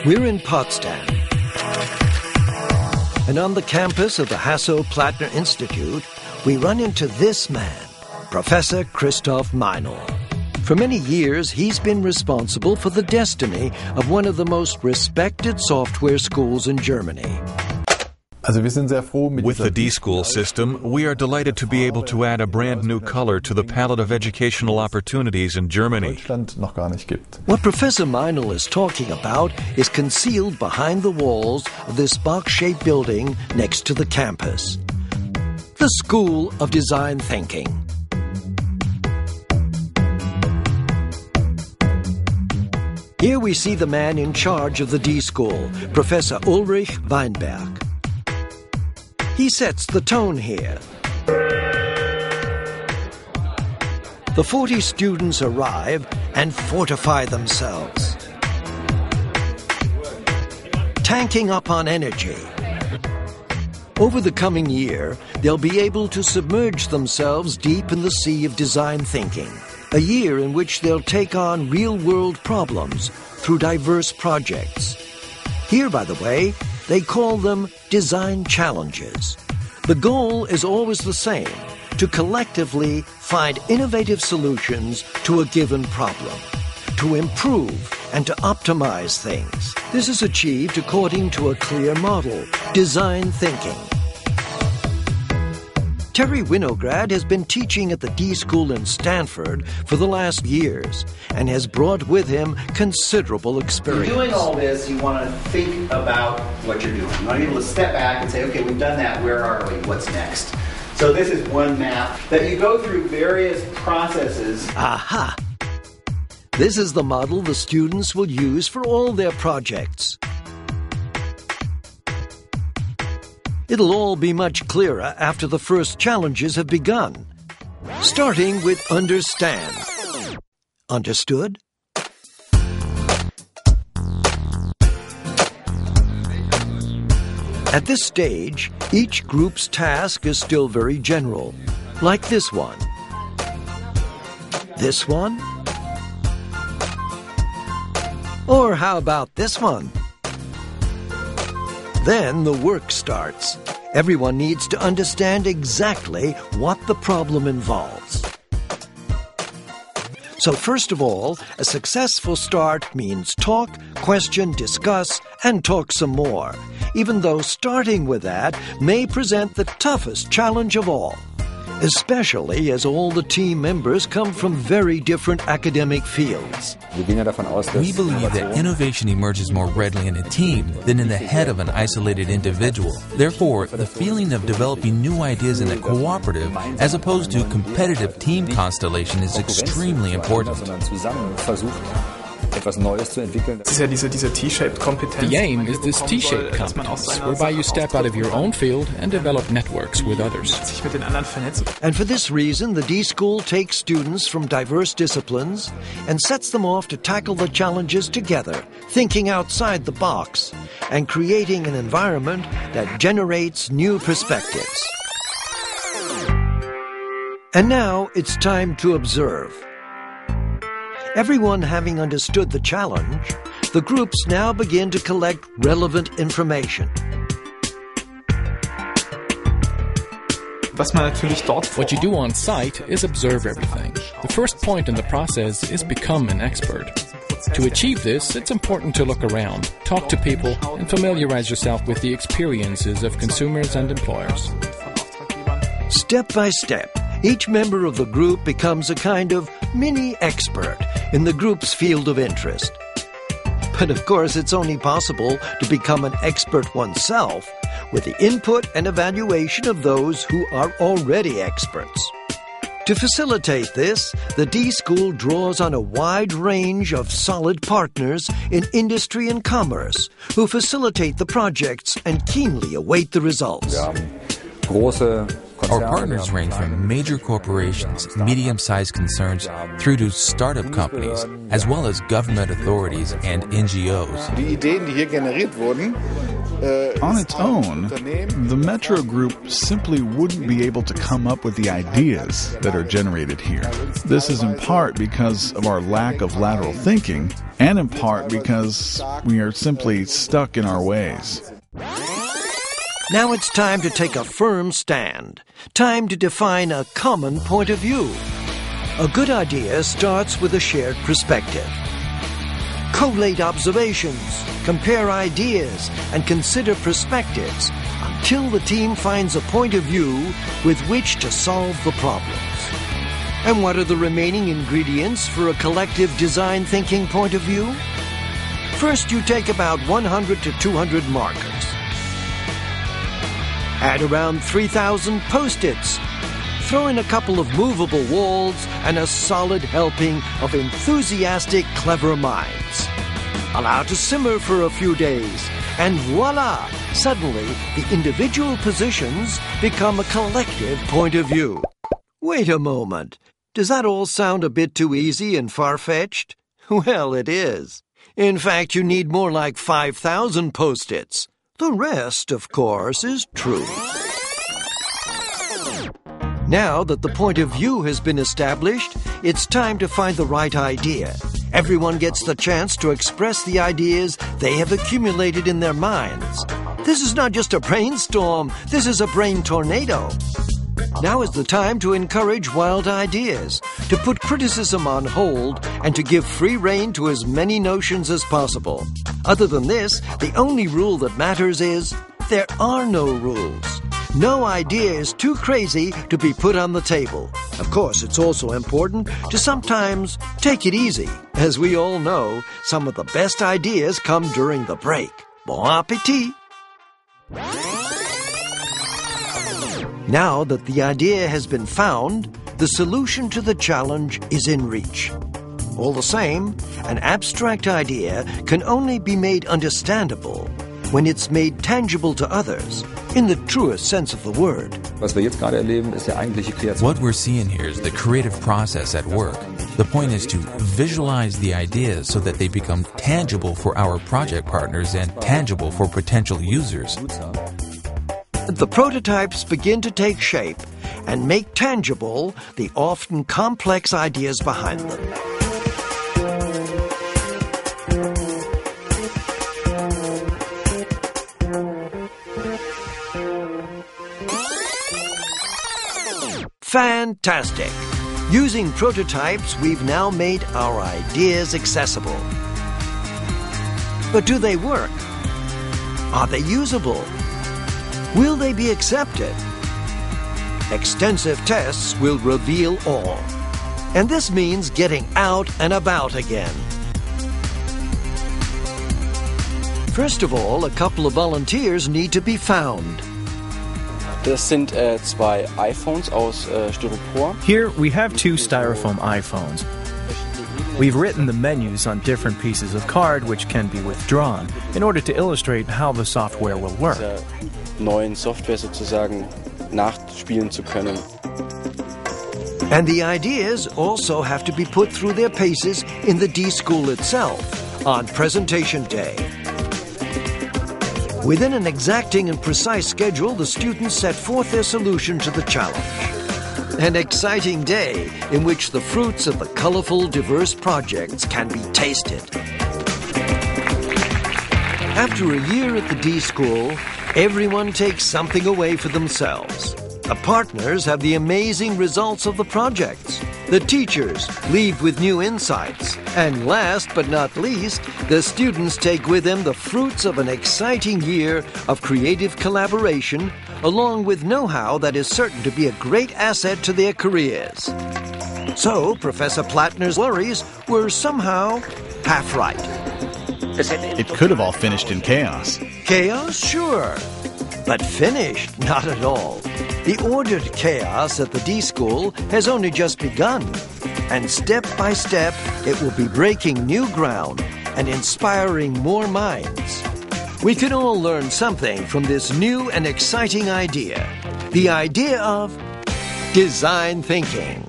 We're in Potsdam. And on the campus of the Hasso-Plattner Institute, we run into this man, Professor Christoph Meinl. For many years, he's been responsible for the destiny of one of the most respected software schools in Germany. With the D.School system, we are delighted to be able to add a brand new color to the palette of educational opportunities in Germany. What Professor Meinl is talking about is concealed behind the walls of this box-shaped building next to the campus. The School of Design Thinking. Here we see the man in charge of the D.School, Professor Ulrich Weinberg. He sets the tone here. The 40 students arrive and fortify themselves, tanking up on energy. Over the coming year, they'll be able to submerge themselves deep in the sea of design thinking, a year in which they'll take on real-world problems through diverse projects. Here, by the way, they call them design challenges. The goal is always the same, to collectively find innovative solutions to a given problem, to improve and to optimize things. This is achieved according to a clear model, design thinking. Terry Winograd has been teaching at the D.School in Stanford for the last years and has brought with him considerable experience. In doing all this, you want to think about what you're doing. You want to be able to step back and say, okay, we've done that, where are we, what's next? So this is one map that you go through various processes. Aha! This is the model the students will use for all their projects. It'll all be much clearer after the first challenges have begun. Starting with understand. Understood? At this stage, each group's task is still very general, like this one. This one? Or how about this one? Then the work starts. Everyone needs to understand exactly what the problem involves. So first of all, a successful start means talk, question, discuss, and talk some more, even though starting with that may present the toughest challenge of all, especially as all the team members come from very different academic fields. We believe that innovation emerges more readily in a team than in the head of an isolated individual. Therefore, the feeling of developing new ideas in a cooperative as opposed to competitive team constellation is extremely important. The aim is this T-shaped competence, whereby you step out of your own field and develop networks with others. And for this reason, the D.School takes students from diverse disciplines and sets them off to tackle the challenges together, thinking outside the box and creating an environment that generates new perspectives. And now it's time to observe. Everyone having understood the challenge, the groups now begin to collect relevant information. What you do on site is observe everything. The first point in the process is become an expert. To achieve this, it's important to look around, talk to people, and familiarize yourself with the experiences of consumers and employers. Step by step, each member of the group becomes a kind of mini-expert in the group's field of interest. But of course, it's only possible to become an expert oneself with the input and evaluation of those who are already experts. To facilitate this, the D.School draws on a wide range of solid partners in industry and commerce who facilitate the projects and keenly await the results. Our partners range from major corporations, medium-sized concerns, through to startup companies, as well as government authorities and NGOs. On its own, the Metro Group simply wouldn't be able to come up with the ideas that are generated here. This is in part because of our lack of lateral thinking, and in part because we are simply stuck in our ways. Now it's time to take a firm stand. Time to define a common point of view. A good idea starts with a shared perspective. Collate observations, compare ideas, and consider perspectives until the team finds a point of view with which to solve the problems. And what are the remaining ingredients for a collective design thinking point of view? First, you take about 100 to 200 markers. Add around 3,000 Post-its. Throw in a couple of movable walls and a solid helping of enthusiastic, clever minds. Allow to simmer for a few days, and voila! Suddenly, the individual positions become a collective point of view. Wait a moment. Does that all sound a bit too easy and far-fetched? Well, it is. In fact, you need more like 5,000 Post-its. The rest, of course, is true. Now that the point of view has been established, it's time to find the right idea. Everyone gets the chance to express the ideas they have accumulated in their minds. This is not just a brainstorm, this is a brain tornado. Now is the time to encourage wild ideas, to put criticism on hold, and to give free rein to as many notions as possible. Other than this, the only rule that matters is there are no rules. No idea is too crazy to be put on the table. Of course, it's also important to sometimes take it easy. As we all know, some of the best ideas come during the break. Bon appétit! Now that the idea has been found, the solution to the challenge is in reach. All the same, an abstract idea can only be made understandable when it's made tangible to others, in the truest sense of the word. What we're seeing here is the creative process at work. The point is to visualize the ideas so that they become tangible for our project partners and tangible for potential users. The prototypes begin to take shape and make tangible the often complex ideas behind them. Fantastic! Using prototypes, we've now made our ideas accessible. But do they work? Are they usable? Will they be accepted? Extensive tests will reveal all. And this means getting out and about again. First of all, a couple of volunteers need to be found. Das sind zwei iPhones aus Styropor. Here we have two styrofoam iPhones. We've written the menus on different pieces of card which can be withdrawn in order to illustrate how the software will work. Neuen Software sozusagen nachspielen zu können. And the ideas also have to be put through their paces in the D.School itself on presentation day. Within an exacting and precise schedule, the students set forth their solution to the challenge. An exciting day in which the fruits of the colorful, diverse projects can be tasted. After a year at the D.School, everyone takes something away for themselves. The partners have the amazing results of the projects. The teachers leave with new insights. And last but not least, the students take with them the fruits of an exciting year of creative collaboration, along with know-how that is certain to be a great asset to their careers. So, Professor Plattner's worries were somehow half right. It could have all finished in chaos. Chaos? Sure. But finished? Not at all. The ordered chaos at the D.School has only just begun. And step by step, it will be breaking new ground and inspiring more minds. We can all learn something from this new and exciting idea. The idea of design thinking.